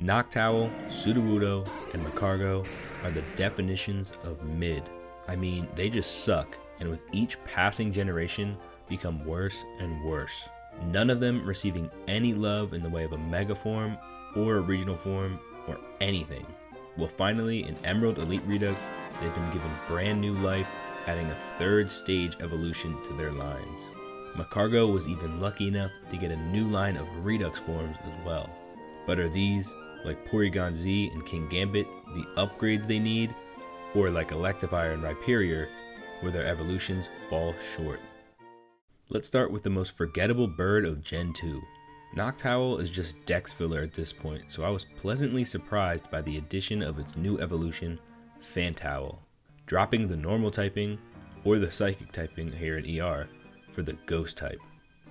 Noctowl, Sudowoodo, and Macargo are the definitions of mid. I mean, they just suck, and with each passing generation become worse and worse. None of them receiving any love in the way of a mega form or a regional form or anything. Well, finally, in Emerald Elite Redux, they've been given brand new life, adding a third stage evolution to their lines. Macargo was even lucky enough to get a new line of Redux forms as well. But are these, like Porygon Z and King Gambit, the upgrades they need, or like Electivire and Rhyperior, where their evolutions fall short? Let's start with the most forgettable bird of Gen 2. Noctowl is just dex filler at this point, so I was pleasantly surprised by the addition of its new evolution, Fantowl, dropping the normal typing, or the psychic typing here in ER, for the ghost type.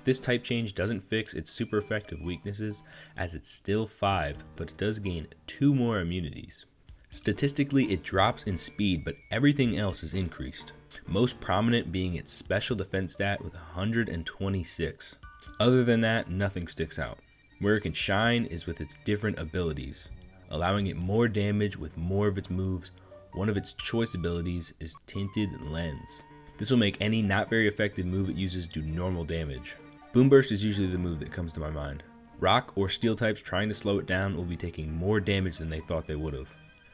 This type change doesn't fix its super effective weaknesses, as it's still 5, but it does gain 2 more immunities. Statistically, it drops in speed, but everything else is increased, most prominent being its special defense stat with 126. Other than that, nothing sticks out. Where it can shine is with its different abilities, allowing it more damage with more of its moves. One of its choice abilities is Tinted Lens. This will make any not very effective move it uses do normal damage. Boom Burst is usually the move that comes to my mind. Rock or Steel types trying to slow it down will be taking more damage than they thought they would have.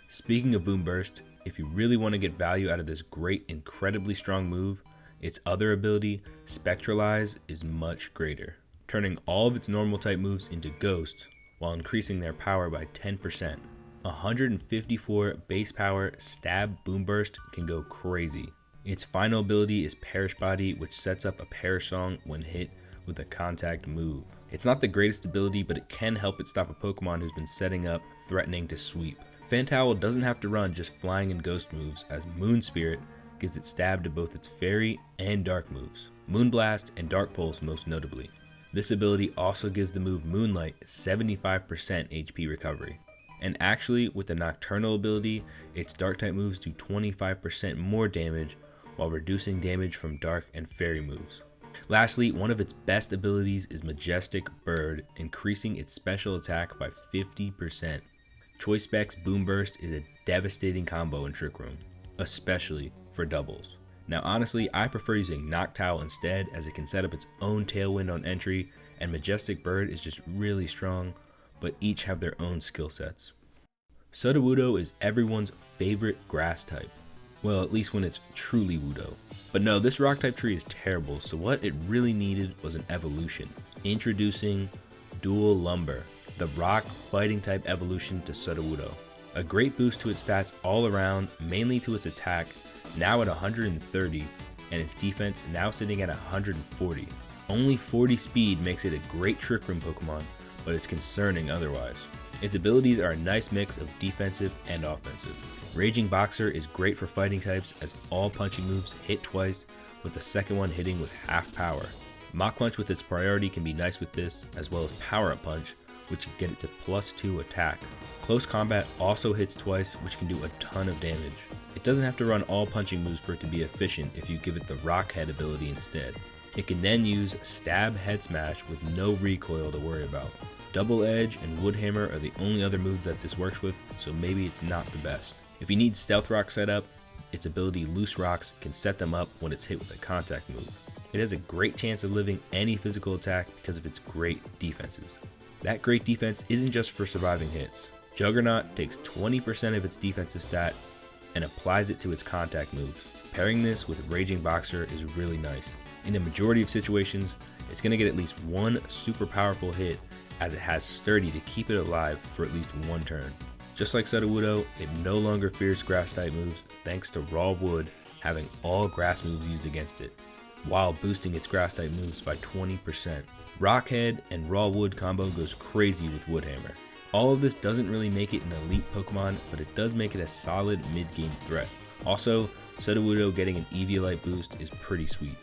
Speaking of Boom Burst, if you really want to get value out of this great, incredibly strong move, its other ability, Spectralize, is much greater, turning all of its normal type moves into Ghost while increasing their power by 10%. 154 base power Stab Boom Burst can go crazy. Its final ability is Perish Body, which sets up a Perish Song when hit with a contact move. It's not the greatest ability, but it can help it stop a Pokemon who's been setting up, threatening to sweep. Fantowl doesn't have to run just flying and ghost moves, as Moon Spirit gives it stab to both its fairy and dark moves, Moonblast and Dark Pulse most notably. This ability also gives the move Moonlight 75% HP recovery. And actually, with the Nocturnal ability, its dark type moves do 25% more damage while reducing damage from dark and fairy moves. Lastly, one of its best abilities is Majestic Bird, increasing its special attack by 50%. Choice Specs Boom Burst is a devastating combo in Trick Room, especially for doubles. Now honestly, I prefer using Noctowl instead, as it can set up its own Tailwind on entry, and Majestic Bird is just really strong, but each have their own skill sets. Sudowoodo is everyone's favorite grass type. Well, at least when it's truly Wudo. But no, this rock type tree is terrible, so what it really needed was an evolution. Introducing Dual Lumber, the rock fighting type evolution to Sudowoodo. A great boost to its stats all around, mainly to its attack, now at 130, and its defense now sitting at 140. Only 40 speed makes it a great Trick Room Pokemon, but it's concerning otherwise. Its abilities are a nice mix of defensive and offensive. Raging Boxer is great for fighting types, as all punching moves hit twice, with the second one hitting with half power. Mach Punch with its priority can be nice with this, as well as Power Up Punch, which can get it to +2 attack. Close Combat also hits twice, which can do a ton of damage. It doesn't have to run all punching moves for it to be efficient if you give it the Rock Head ability instead. It can then use Stab Head Smash with no recoil to worry about. Double Edge and Wood Hammer are the only other move that this works with, so maybe it's not the best. If you need Stealth Rock setup, its ability Loose Rocks can set them up when it's hit with a contact move. It has a great chance of living any physical attack because of its great defenses. That great defense isn't just for surviving hits. Juggernaut takes 20% of its defensive stat and applies it to its contact moves. Pairing this with Raging Boxer is really nice. In a majority of situations, it's going to get at least one super powerful hit, as it has Sturdy to keep it alive for at least one turn. Just like Sudowoodo, it no longer fears grass type moves thanks to Raw Wood having all grass moves used against it, while boosting its grass type moves by 20%. Rockhead and Raw Wood combo goes crazy with Wood Hammer. All of this doesn't really make it an elite Pokemon, but it does make it a solid mid-game threat. Also, Sudowoodo getting an Eviolite boost is pretty sweet.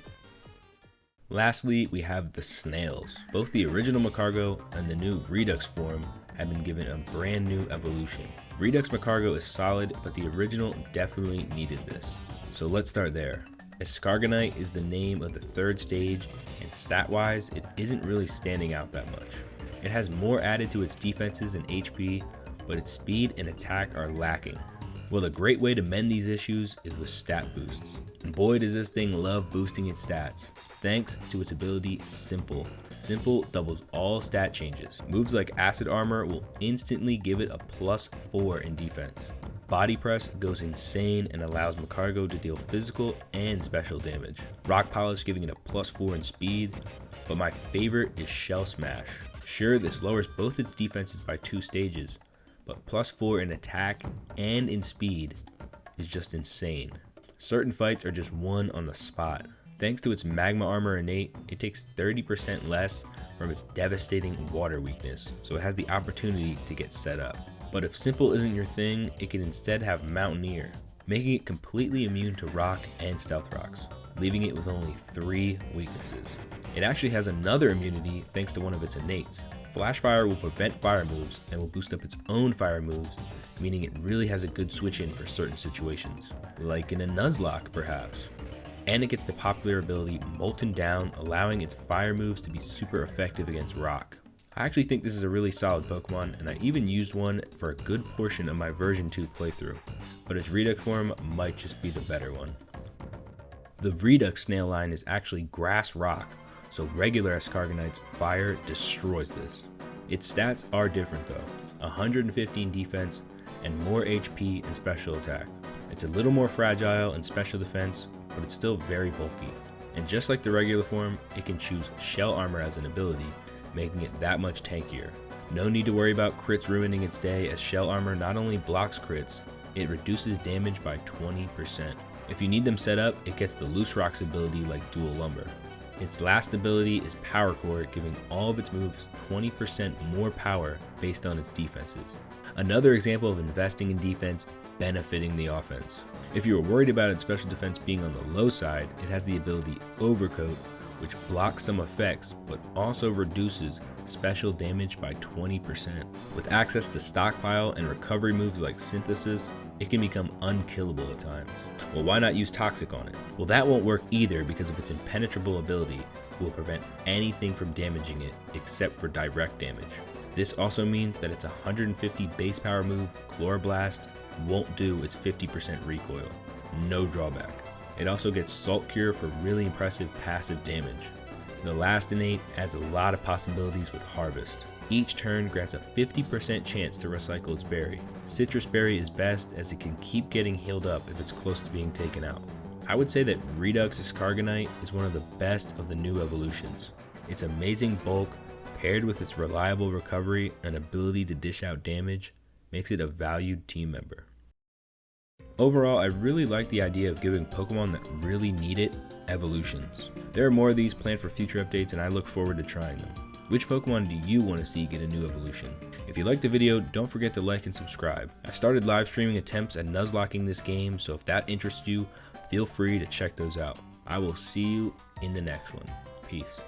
Lastly, we have the Snails. Both the original Macargo and the new Redux form have been given a brand new evolution. Redux Macargo is solid, but the original definitely needed this. So let's start there. Escargonite is the name of the third stage, and stat-wise, it isn't really standing out that much. It has more added to its defenses and HP, but its speed and attack are lacking. Well, a great way to mend these issues is with stat boosts. And boy does this thing love boosting its stats, thanks to its ability Simple. Simple doubles all stat changes. Moves like Acid Armor will instantly give it a +4 in defense. Body Press goes insane and allows Magcargo to deal physical and special damage. Rock Polish giving it a +4 in speed, but my favorite is Shell Smash. Sure, this lowers both its defenses by 2 stages, but +4 in attack and in speed is just insane. Certain fights are just won on the spot. Thanks to its Magma Armor innate, it takes 30% less from its devastating water weakness, so it has the opportunity to get set up. But if Simple isn't your thing, it can instead have Mountaineer, making it completely immune to rock and stealth rocks, leaving it with only 3 weaknesses. It actually has another immunity thanks to one of its innates. Flash Fire will prevent fire moves and will boost up its own fire moves, meaning it really has a good switch in for certain situations, like in a Nuzlocke perhaps. And it gets the popular ability Molten Down, allowing its fire moves to be super effective against rock. I actually think this is a really solid Pokemon, and I even used one for a good portion of my version 2 playthrough, but its Redux form might just be the better one. The Redux snail line is actually grass rock, so regular Escargonite's fire destroys this. Its stats are different though, 115 defense and more HP and special attack. It's a little more fragile in special defense, but it's still very bulky. And just like the regular form, it can choose Shell Armor as an ability, making it that much tankier. No need to worry about crits ruining its day, as Shell Armor not only blocks crits, it reduces damage by 20%. If you need them set up, it gets the Loose Rocks ability like Dual Lumber. Its last ability is Power Core, giving all of its moves 20% more power based on its defenses. Another example of investing in defense benefiting the offense. If you were worried about its special defense being on the low side, it has the ability Overcoat, which blocks some effects but also reduces special damage by 20%. With access to stockpile and recovery moves like Synthesis, it can become unkillable at times. Well, why not use Toxic on it? Well, that won't work either because of its impenetrable ability will prevent anything from damaging it except for direct damage. This also means that its 150 base power move, Chloroblast, won't do its 50% recoil. No drawback. It also gets Salt Cure for really impressive passive damage. The last innate adds a lot of possibilities with Harvest. Each turn grants a 50% chance to recycle its berry. Citrus Berry is best as it can keep getting healed up if it's close to being taken out. I would say that Redux Escargonite is one of the best of the new evolutions. Its amazing bulk, paired with its reliable recovery and ability to dish out damage, makes it a valued team member. Overall, I really like the idea of giving Pokemon that really need it evolutions. There are more of these planned for future updates, and I look forward to trying them. Which Pokemon do you want to see get a new evolution? If you liked the video, don't forget to like and subscribe. I've started live streaming attempts at Nuzlocking this game, so if that interests you, feel free to check those out. I will see you in the next one. Peace.